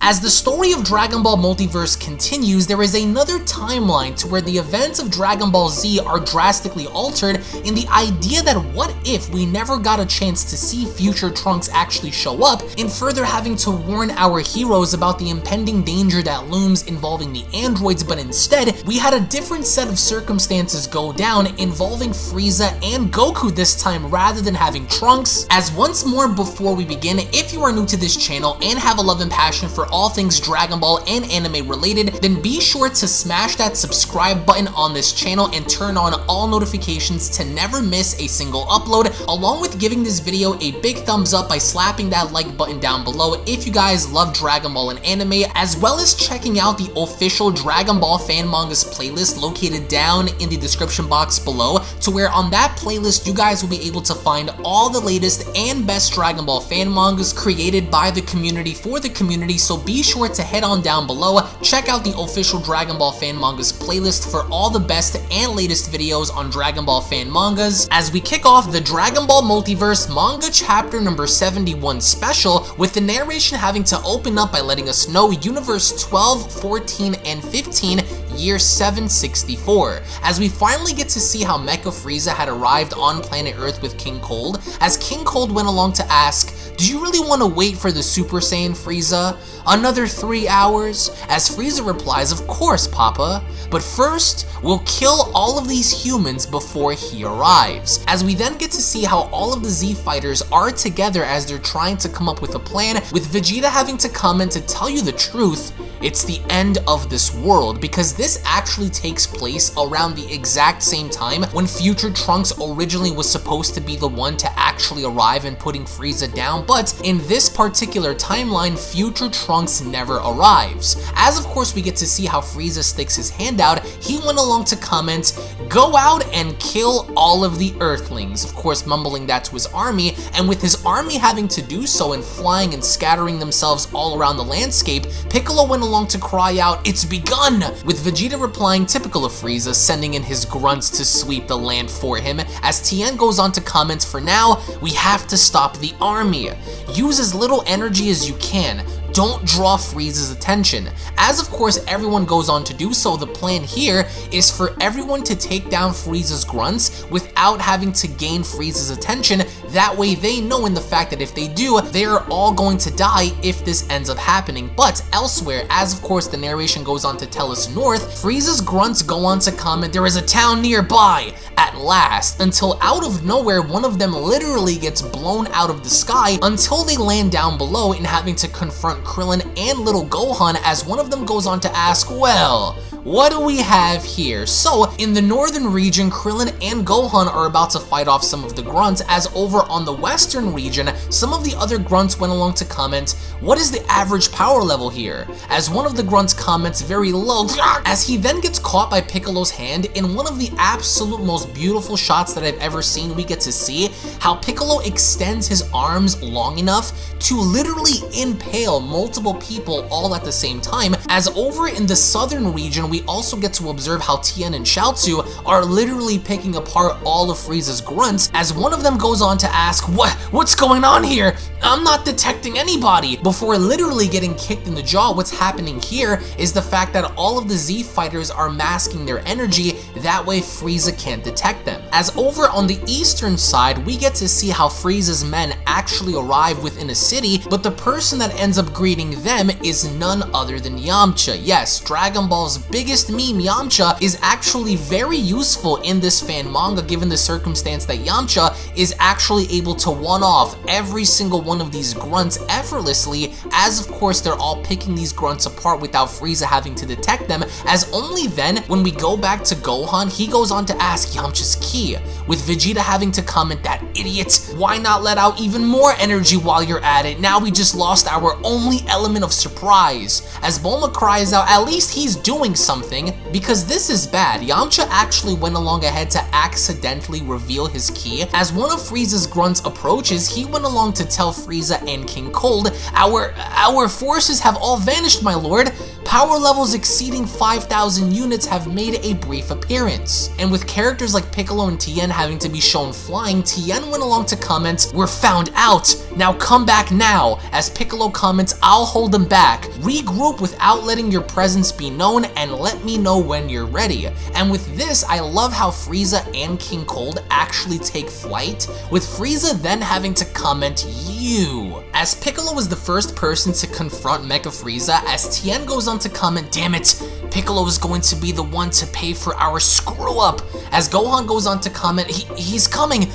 As the story of Dragon Ball Multiverse continues, there is another timeline to where the events of Dragon Ball Z are drastically altered in the idea that what if we never got a chance to see future Trunks actually show up, and further having to warn our heroes about the impending danger that looms involving the androids, but instead we had a different set of circumstances go down involving Frieza and Goku this time rather than having Trunks. As once more before we begin, if you are new to this channel and have a love and passion for all things Dragon Ball and anime related, then be sure to smash that subscribe button on this channel and turn on all notifications to never miss a single upload, along with giving this video a big thumbs up by slapping that like button down below if you guys love Dragon Ball and anime, as well as checking out the official Dragon Ball fan mangas playlist located down in the description box below, to where on that playlist you guys will be able to find all the latest and best Dragon Ball fan mangas created by the community for the community. So be sure to head on down below, check out the official Dragon Ball fan mangas playlist for all the best and latest videos on Dragon Ball fan mangas, as we kick off the Dragon Ball Multiverse manga chapter number 71 special, with the narration having to open up by letting us know Universe 12, 14, and 15, year 764, as we finally get to see how Mecha Frieza had arrived on planet Earth with King Cold, as King Cold went along to ask, "Do you really want to wait for the Super Saiyan Frieza? Another 3 hours?" As Frieza replies, "Of course, Papa, but first, we'll kill all of these humans before he arrives." As we then get to see how all of the Z fighters are together as they're trying to come up with a plan, with Vegeta having to comment, "To tell you the truth, it's the end of this world," because this actually takes place around the exact same time when future Trunks originally was supposed to be the one to actually arrive and putting Frieza down, but in this particular timeline, future Trunks never arrives. As of course we get to see how Frieza sticks his hand out, he went along to comment, "Go out and kill all of the Earthlings," of course mumbling that to his army, and with his army having to do so and flying and scattering themselves all around the landscape, Piccolo went along to cry out, "It's begun!" with Vegeta replying, typical of Frieza, sending in his grunts to sweep the land for him, as Tien goes on to comment, "For now, we have to stop the army. Use as little energy as you can. Don't draw Frieza's attention." As of course everyone goes on to do so, the plan here is for everyone to take down Frieza's grunts without having to gain Frieza's attention. That way they know in the fact that if they do, they are all going to die if this ends up happening. But elsewhere, as of course the narration goes on to tell us north, Frieza's grunts go on to comment, "There is a town nearby at last," until out of nowhere one of them literally gets blown out of the sky until they land down below and having to confront Krillin and little Gohan, as one of them goes on to ask, "Well, what do we have here?" So, in the northern region, Krillin and Gohan are about to fight off some of the grunts, as over on the western region, some of the other grunts went along to comment, "What is the average power level here?" As one of the grunts comments, "Very low," as he then gets caught by Piccolo's hand. In one of the absolute most beautiful shots that I've ever seen, we get to see how Piccolo extends his arms long enough to literally impale multiple people all at the same time, as over in the southern region, we also get to observe how Tien and Chaozu are literally picking apart all of Frieza's grunts, as one of them goes on to ask, What's going on here? I'm not detecting anybody," before literally getting kicked in the jaw. What's happening here is the fact that all of the Z fighters are masking their energy, that way Frieza can't detect them. As over on the eastern side, we get to see how Frieza's men actually arrive within a city, but the person that ends up greeting them is none other than Yamcha. Yes, Dragon Ball's biggest meme, Yamcha, is actually very useful in this fan manga, given the circumstance that Yamcha is actually able to one-off every single one of these grunts effortlessly, as of course they're all picking these grunts apart without Frieza having to detect them, as only then, when we go back to Gohan, he goes on to ask Yamcha's key, with Vegeta having to comment, "That idiot, why not let out even more energy while you're at it? Now we just lost our only element of surprise." As Bulma cries out, "At least he's doing something," because this is bad. Yamcha actually went along ahead to accidentally reveal his key. As one of Frieza's grunts approaches, he went along to tell Frieza and King Cold, Our forces have all vanished, my lord. power levels exceeding 5,000 units have made a brief appearance. And with characters like Piccolo and Tien having to be shown flying, Tien went along to comment, "We're found out, now come back now," as Piccolo comments, "I'll hold them back. Regroup without letting your presence be known and let me know when you're ready." And with this, I love how Frieza and King Cold actually take flight, with Frieza then having to comment, "You," as Piccolo was the first person to confront Mecha Frieza, as Tien goes on to comment, "Damn it, Piccolo is going to be the one to pay for our screw up," as Gohan goes on to comment, he's coming.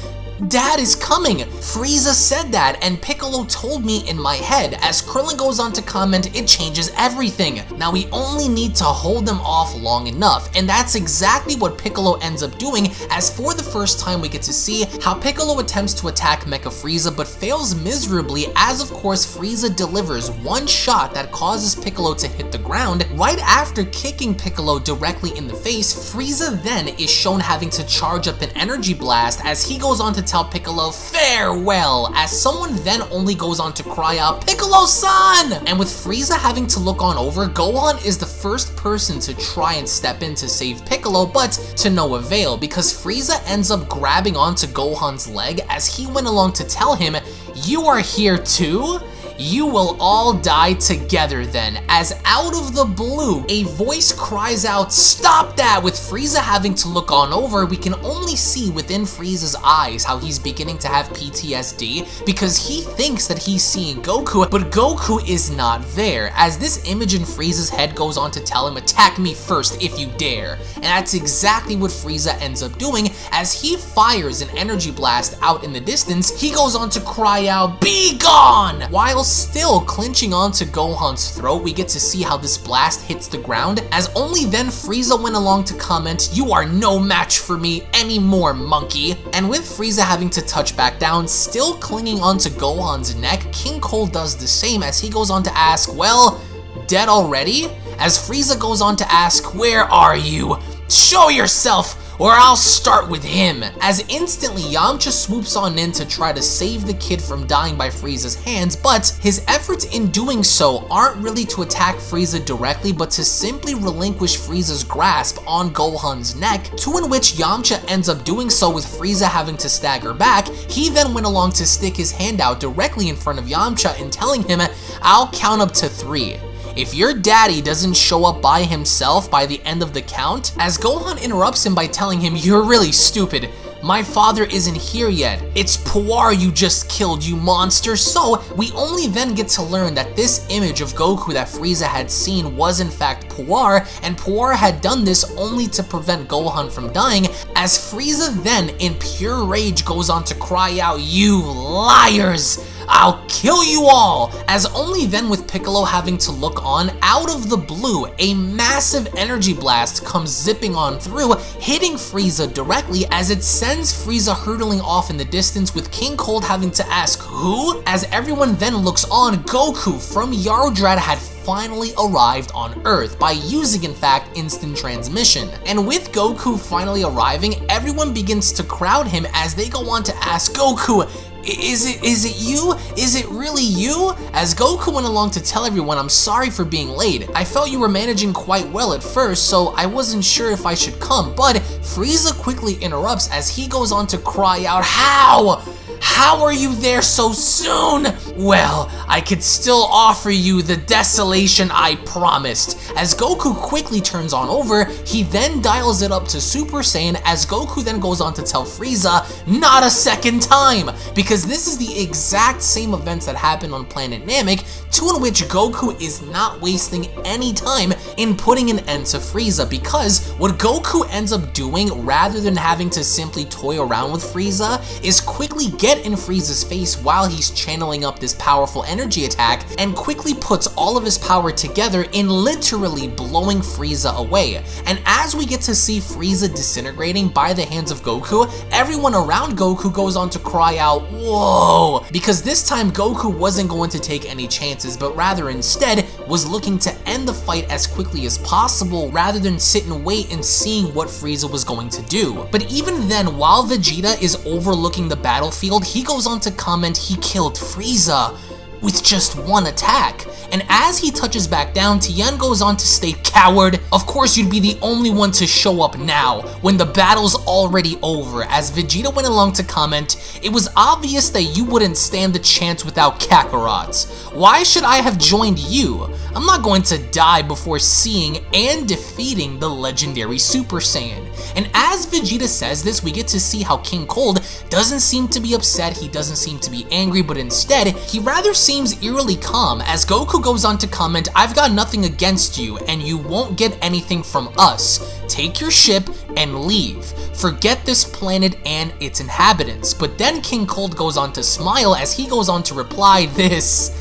Dad is coming. Frieza said that, and Piccolo told me in my head, as Krillin goes on to comment, "It changes everything. Now we only need to hold them off long enough," and that's exactly what Piccolo ends up doing, as for the first time we get to see how Piccolo attempts to attack Mecha Frieza but fails miserably, as of course Frieza delivers one shot that causes Piccolo to hit the ground. Right after kicking Piccolo directly in the face, Frieza then is shown having to charge up an energy blast, as he goes on to tell Piccolo farewell, as someone then only goes on to cry out, "Piccolo-san!" And with Frieza having to look on over, Gohan is the first person to try and step in to save Piccolo, but to no avail, because Frieza ends up grabbing onto Gohan's leg as he went along to tell him, "You are here too? You will all die together then," as out of the blue, a voice cries out, "Stop that!" With Frieza having to look on over, we can only see within Frieza's eyes how he's beginning to have PTSD, because he thinks that he's seeing Goku, but Goku is not there, as this image in Frieza's head goes on to tell him, "Attack me first if you dare." And that's exactly what Frieza ends up doing, as he fires an energy blast out in the distance. He goes on to cry out, "Be gone!" While still clinching onto Gohan's throat, we get to see how this blast hits the ground, as only then Frieza went along to comment, "You are no match for me anymore, monkey." And with Frieza having to touch back down, still clinging onto Gohan's neck, King Cold does the same, as he goes on to ask, "Well, dead already?" As Frieza goes on to ask, "Where are you? Show yourself, or I'll start with him," as instantly Yamcha swoops on in to try to save the kid from dying by Frieza's hands, but his efforts in doing so aren't really to attack Frieza directly, but to simply relinquish Frieza's grasp on Gohan's neck, to in which Yamcha ends up doing so with Frieza having to stagger back. He then went along to stick his hand out directly in front of Yamcha and telling him, "I'll count up to 3. If your daddy doesn't show up by himself by the end of the count," as Gohan interrupts him by telling him, "You're really stupid. My father isn't here yet. It's Puar you just killed, you monster." So we only then get to learn that this image of Goku that Frieza had seen was in fact Puar, and Puar had done this only to prevent Gohan from dying, as Frieza then in pure rage goes on to cry out, "You liars! I'll kill you all!" As only then with Piccolo having to look on, out of the blue, a massive energy blast comes zipping on through, hitting Frieza directly, as it sends Frieza hurtling off in the distance, with King Cold having to ask, "Who?" As everyone then looks on, Goku from Yardrat had finally arrived on Earth by using, in fact, instant transmission. And with Goku finally arriving, everyone begins to crowd him as they go on to ask, "Goku, is it you? Is it really you?" As Goku went along to tell everyone, "I'm sorry for being late. I felt you were managing quite well at first, so I wasn't sure if I should come." But Frieza quickly interrupts as he goes on to cry out, "How? How are you there so soon?" "Well, I could still offer you the desolation I promised." As Goku quickly turns on over, he then dials it up to Super Saiyan, as Goku then goes on to tell Frieza, "Not a second time," because this is the exact same events that happened on Planet Namek, to in which Goku is not wasting any time in putting an end to Frieza, because what Goku ends up doing, rather than having to simply toy around with Frieza, is quickly get in Frieza's face while he's channeling up this powerful energy attack, and quickly puts all of his power together in literally blowing Frieza away. And as we get to see Frieza disintegrating by the hands of Goku, everyone around Goku goes on to cry out, "Whoa!" Because this time Goku wasn't going to take any chances, but rather instead was looking to end the fight as quickly as possible, rather than sit and wait and seeing what Frieza was going to do. But even then, while Vegeta is overlooking the battlefield, he goes on to comment he killed Frieza with just one attack. And as he touches back down, Tien goes on to state, "Coward, of course you'd be the only one to show up now, when the battle's already over." As Vegeta went along to comment, "It was obvious that you wouldn't stand the chance without Kakarot. Why should I have joined you? I'm not going to die before seeing and defeating the legendary Super Saiyan." And as Vegeta says this, we get to see how King Cold doesn't seem to be upset, he doesn't seem to be angry, but instead, he rather seems eerily calm as Goku goes on to comment, "I've got nothing against you, and you won't get anything from us. Take your ship and leave. Forget this planet and its inhabitants." But then King Cold goes on to smile as he goes on to reply, "This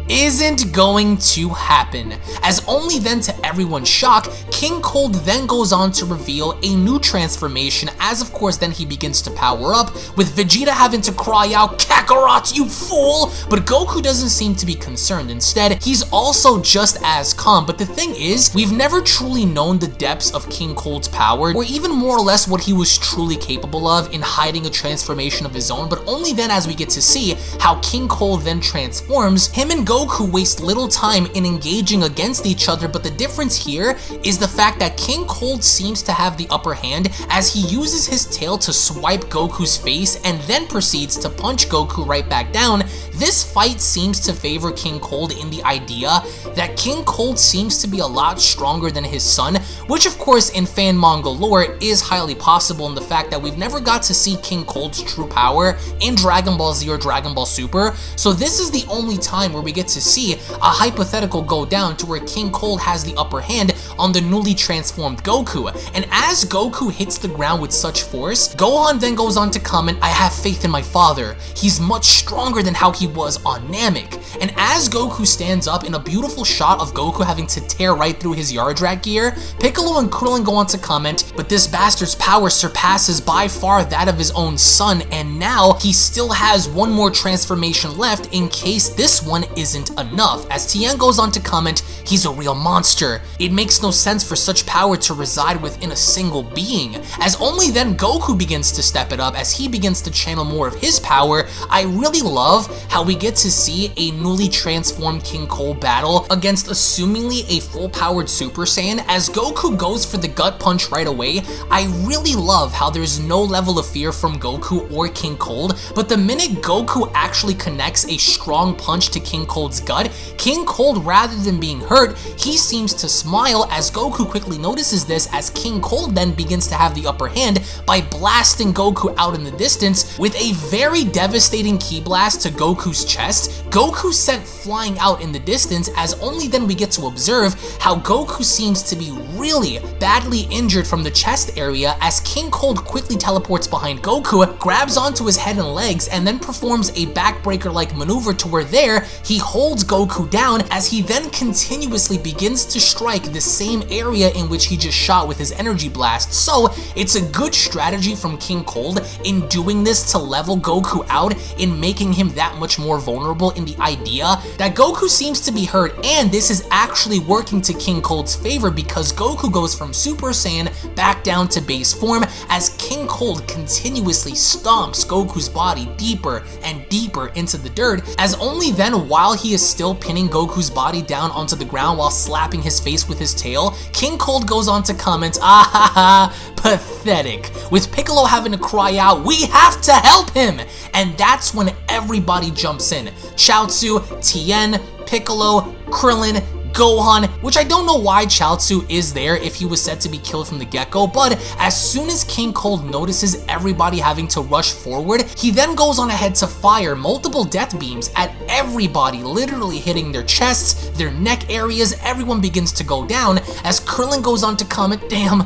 isn't going to happen." As only then to everyone's shock, King Cold then goes on to reveal a new transformation as of course then he begins to power up, with Vegeta having to cry out, "Kakarot, you fool!" But Goku doesn't seem to be concerned. Instead, he's also just as calm. But the thing is, we've never truly known the depths of King Cold's power, or even more or less what he was truly capable of in hiding a transformation of his own, but only then as we get to see how King Cold then transforms, him and Goku waste little time in engaging against each other. But the difference here is the fact that King Cold seems to have the upper hand as he uses his tail to swipe Goku's face and then proceeds to punch Goku right back down. This fight seems to favor King Cold in the idea that King Cold seems to be a lot stronger than his son, which of course in fan manga lore is highly possible in the fact that we've never got to see King Cold's true power in Dragon Ball Z or Dragon Ball Super. So this is the only time where we get to see a hypothetical go down to where King Cold has the upper hand on the newly transformed Goku. And as Goku hits the ground with such force, Gohan then goes on to comment, "I have faith in my father. He's much stronger than how he was on Namek." And as Goku stands up in a beautiful shot of Goku having to tear right through his Yardrat gear, Piccolo and Krillin go on to comment, "But this bastard's power surpasses by far that of his own son, and now he still has one more transformation left in case this one isn't enough." As Tien goes on to comment, "He's a real monster. It makes no sense for such power to reside within a single being." As only then Goku begins to step it up as he begins to channel more of his power. I really love how we get to see a newly transformed King Cold battle against assumingly a full-powered Super Saiyan. As Goku goes for the gut punch right away, I really love how there's no level of fear from Goku or King Cold, but the minute Goku actually connects a strong punch to King Cold's gut, King Cold, rather than being hurt, he seems to smile as Goku quickly notices this as King Cold then begins to have the upper hand by blasting Goku out in the distance with a very devastating ki blast to Goku's chest. Goku sent flying out in the distance as only then we get to observe how Goku seems to be really badly injured from the chest area as King Cold quickly teleports behind Goku, grabs onto his head and legs, and then performs a backbreaker-like maneuver to where there he holds Goku down as he then continuously begins to strike the same area in which he just shot with his energy blast. So it's a good strategy from King Cold in doing this to level Goku out, in making him that much more vulnerable in the idea that Goku seems to be hurt, and this is actually working to King Cold's favor because Goku goes from Super Saiyan back down to base form as King Cold continuously stomps Goku's body deeper and deeper into the dirt, as only then while he is still pinning Goku's body down onto the ground while slapping his face with his tail, King Cold goes on to comment, "Ah ha ha, pathetic," with Piccolo having to cry out, "We have to help him!" And that's when everybody jumps in. Chaozu, Tien, Piccolo, Krillin, Gohan, which I don't know why Chaozu is there if he was said to be killed from the get-go, but as soon as King Cold notices everybody having to rush forward, he then goes on ahead to fire multiple death beams at everybody, literally hitting their chests, their neck areas. Everyone begins to go down as Krillin goes on to comment, "Damn,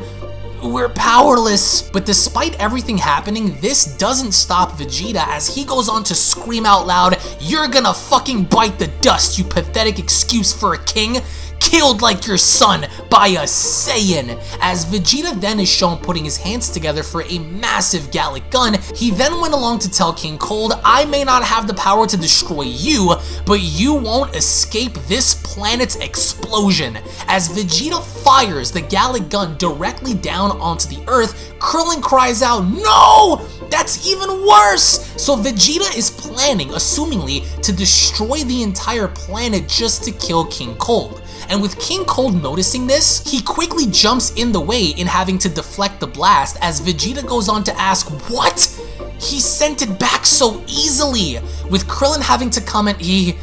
we're powerless." But despite everything happening, this doesn't stop Vegeta as he goes on to scream out loud, "You're gonna fucking bite the dust, you pathetic excuse for a king. Killed like your son by a Saiyan." As Vegeta then is shown putting his hands together for a massive Gallic gun, he then went along to tell King Cold, "I may not have the power to destroy you, but you won't escape this planet's explosion." As Vegeta fires the Gallic gun directly down onto the earth, Krillin cries out, "No!" That's even worse! So Vegeta is planning, assumingly, to destroy the entire planet just to kill King Cold. And with King Cold noticing this, he quickly jumps in the way in having to deflect the blast as Vegeta goes on to ask, what? He sent it back so easily! With Krillin having to comment, he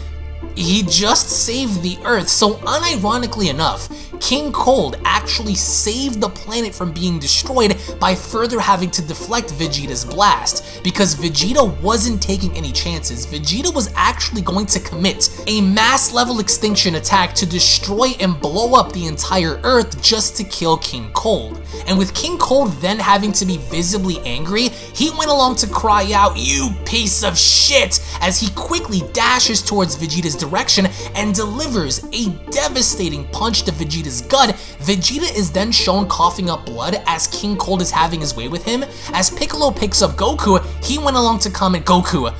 just saved the Earth. So unironically enough, King Cold actually saved the planet from being destroyed by further having to deflect Vegeta's blast, because Vegeta wasn't taking any chances. Vegeta was actually going to commit a mass level extinction attack to destroy and blow up the entire Earth just to kill King Cold. And with King Cold then having to be visibly angry, he went along to cry out, "You piece of shit!" as he quickly dashes towards Vegeta's direction and delivers a devastating punch to Vegeta's gut. Vegeta is then shown coughing up blood as King Cold is having his way with him. As Piccolo picks up Goku, he went along to comment, "Goku,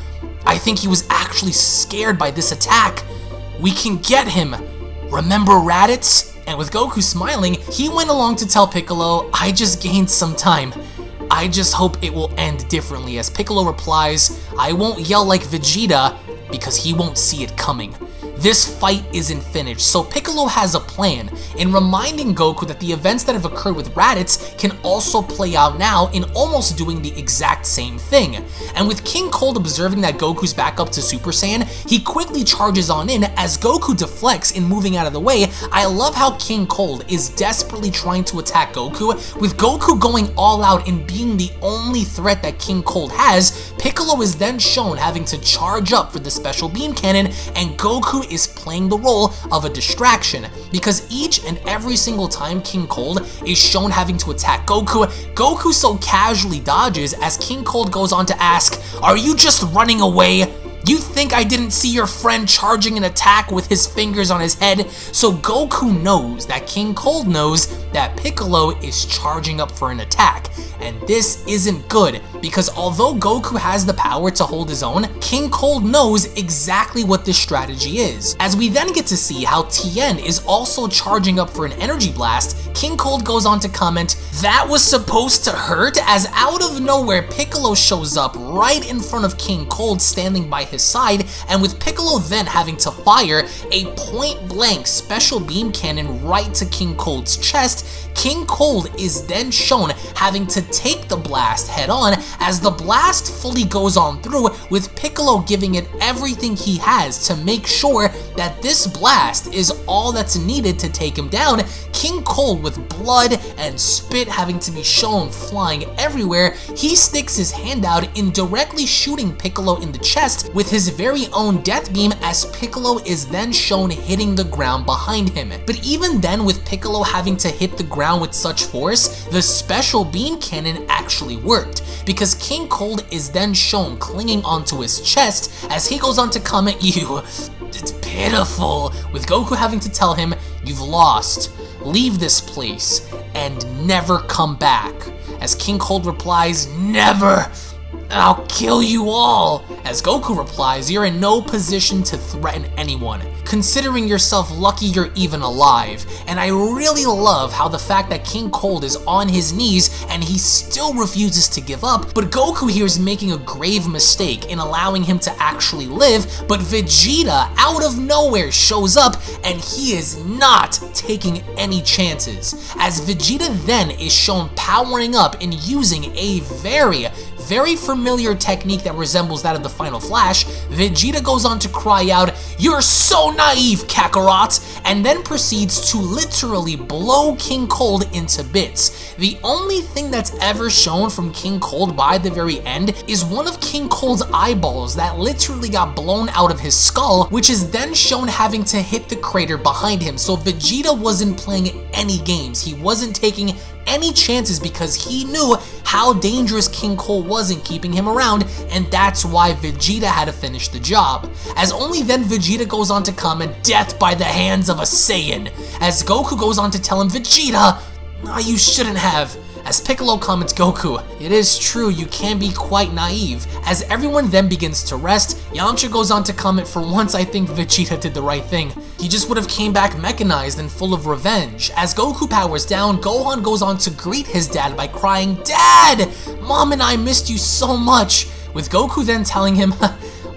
I think he was actually scared by this attack. We can get him. Remember Raditz?" And with Goku smiling, he went along to tell Piccolo, "I just gained some time. I just hope it will end differently." As Piccolo replies, "I won't yell like Vegeta because he won't see it coming." This fight isn't finished, so Piccolo has a plan in reminding Goku that the events that have occurred with Raditz can also play out now in almost doing the exact same thing. And with King Cold observing that Goku's back up to Super Saiyan, he quickly charges on in as Goku deflects in moving out of the way. I love how King Cold is desperately trying to attack Goku, with Goku going all out and being the only threat that King Cold has. Piccolo is then shown having to charge up for the special beam cannon, and Goku is playing the role of a distraction, because each and every single time King Cold is shown having to attack Goku, Goku so casually dodges as King Cold goes on to ask, "Are you just running away? You think I didn't see your friend charging an attack with his fingers on his head?" So Goku knows that King Cold knows that Piccolo is charging up for an attack. And this isn't good, because although Goku has the power to hold his own, King Cold knows exactly what this strategy is. As we then get to see how Tien is also charging up for an energy blast, King Cold goes on to comment, "That was supposed to hurt?" as out of nowhere Piccolo shows up right in front of King Cold standing by his side, and with Piccolo then having to fire a point-blank special beam cannon right to King Cold's chest, King Cold is then shown having to take the blast head on as the blast fully goes on through, with Piccolo giving it everything he has to make sure that this blast is all that's needed to take him down. King Cold, with blood and spit having to be shown flying everywhere, he sticks his hand out in directly shooting Piccolo in the chest with his very own death beam, as Piccolo is then shown hitting the ground behind him. But even then, with Piccolo having to hit the ground with such force, the special beam cannon actually worked, because King Cold is then shown clinging onto his chest as he goes on to comment, "It's pitiful," with Goku having to tell him, "You've lost. Leave this place and never come back." As King Cold replies, "Never. I'll kill you all." As Goku replies, "You're in no position to threaten anyone, considering yourself lucky you're even alive." And I really love how the fact that King Cold is on his knees and he still refuses to give up, but Goku here is making a grave mistake in allowing him to actually live, but Vegeta out of nowhere shows up and he is not taking any chances. As Vegeta then is shown powering up and using a very familiar technique that resembles that of the Final Flash, Vegeta goes on to cry out, "You're so naive, Kakarot," and then proceeds to literally blow King Cold into bits. The only thing that's ever shown from King Cold by the very end is one of King Cold's eyeballs that literally got blown out of his skull, which is then shown having to hit the crater behind him. So Vegeta wasn't playing any games. He wasn't taking any chances because he knew how dangerous King Cold was in keeping him around, and that's why Vegeta had to finish the job. As only then Vegeta goes on to comment, "Death by the hands of a Saiyan," as Goku goes on to tell him, "Vegeta, you shouldn't have," As Piccolo comments, Goku, it is true you can be quite naive. As everyone then begins to rest, Yamcha goes on to comment, for once I think Vegeta did the right thing. He just would have came back mechanized and full of revenge. As Goku powers down, Gohan goes on to greet his dad by crying, "Dad! Mom and I missed you so much," with Goku then telling him,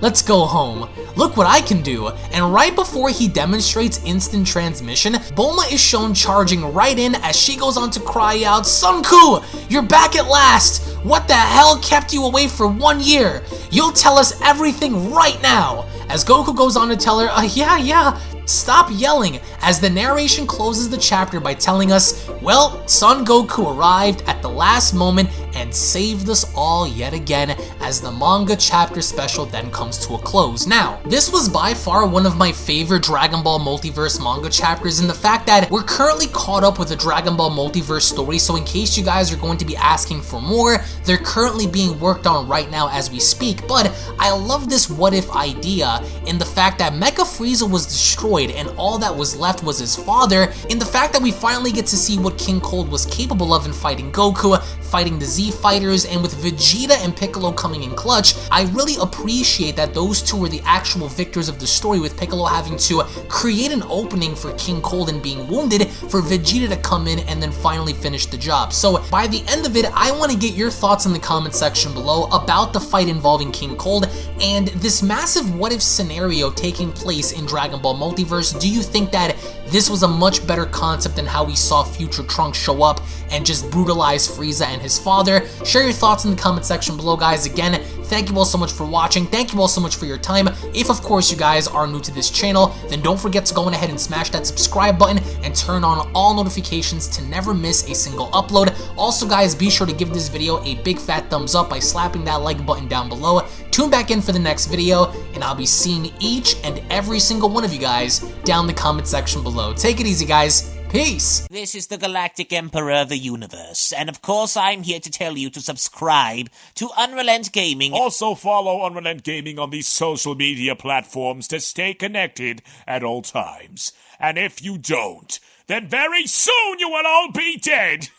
"Let's go home. Look what I can do." And right before he demonstrates instant transmission, Bulma is shown charging right in as she goes on to cry out, "Sunku, you're back at last! What the hell kept you away for 1 year? You'll tell us everything right now." As Goku goes on to tell her, yeah, stop yelling, as the narration closes the chapter by telling us, well, Son Goku arrived at the last moment and saved us all yet again, as the manga chapter special then comes to a close. Now, this was by far one of my favorite Dragon Ball Multiverse manga chapters in the fact that we're currently caught up with the Dragon Ball Multiverse story, so in case you guys are going to be asking for more, they're currently being worked on right now as we speak. But I love this what if idea in the fact that Mecha Frieza was destroyed and all that was left was his father, in the fact that we finally get to see what King Cold was capable of in fighting Goku, fighting the Z fighters, and with Vegeta and Piccolo coming in clutch. I really appreciate that those two were the actual victors of the story, with Piccolo having to create an opening for King Cold and being wounded for Vegeta to come in and then finally finish the job. So by the end of it, I want to get your thoughts in the comment section below about the fight involving King Cold and this massive what if scenario taking place in Dragon Ball Multiverse. Do you think that this was a much better concept than how we saw future Trunks show up and just brutalize Frieza and his father? Share your thoughts in the comment section below, guys. Again, thank you all so much for watching. Thank you all so much for your time. If, of course, you guys are new to this channel, then don't forget to go ahead and smash that subscribe button and turn on all notifications to never miss a single upload. Also, guys, be sure to give this video a big fat thumbs up by slapping that like button down below. Tune back in for the next video, and I'll be seeing each and every single one of you guys down the comment section below. Take it easy, guys. Peace! This is the Galactic Emperor of the Universe, and of course I'm here to tell you to subscribe to UnrealEntGaming. Also follow UnrealEntGaming on these social media platforms to stay connected at all times. And if you don't, then very soon you will all be dead!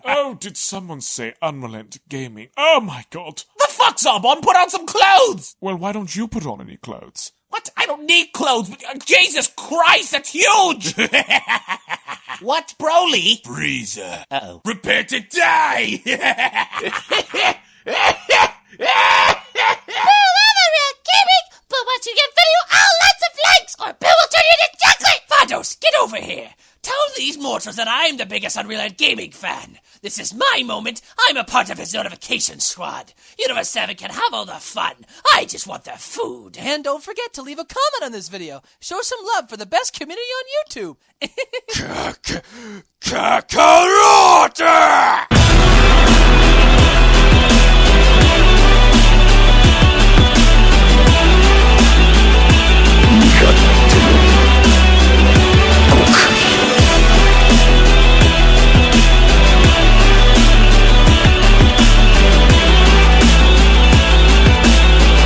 Oh, did someone say UnrealEntGaming? Oh my god. The fuck's up? Put on some clothes! Well, why don't you put on any clothes? What? I don't need clothes. Jesus Christ, that's huge! What, Broly? Frieza. Uh-oh. Prepare to die! UnrealEntGaming, but once you get video, all lots of likes, or Bill will turn you into chocolate! Vados, get over here! Tell these mortals that I'm the biggest UnrealEntGaming fan. This is my moment. I'm a part of his notification squad. Universe 7 can have all the fun. I just want the food. And don't forget to leave a comment on this video. Show some love for the best community on YouTube. Kakarot!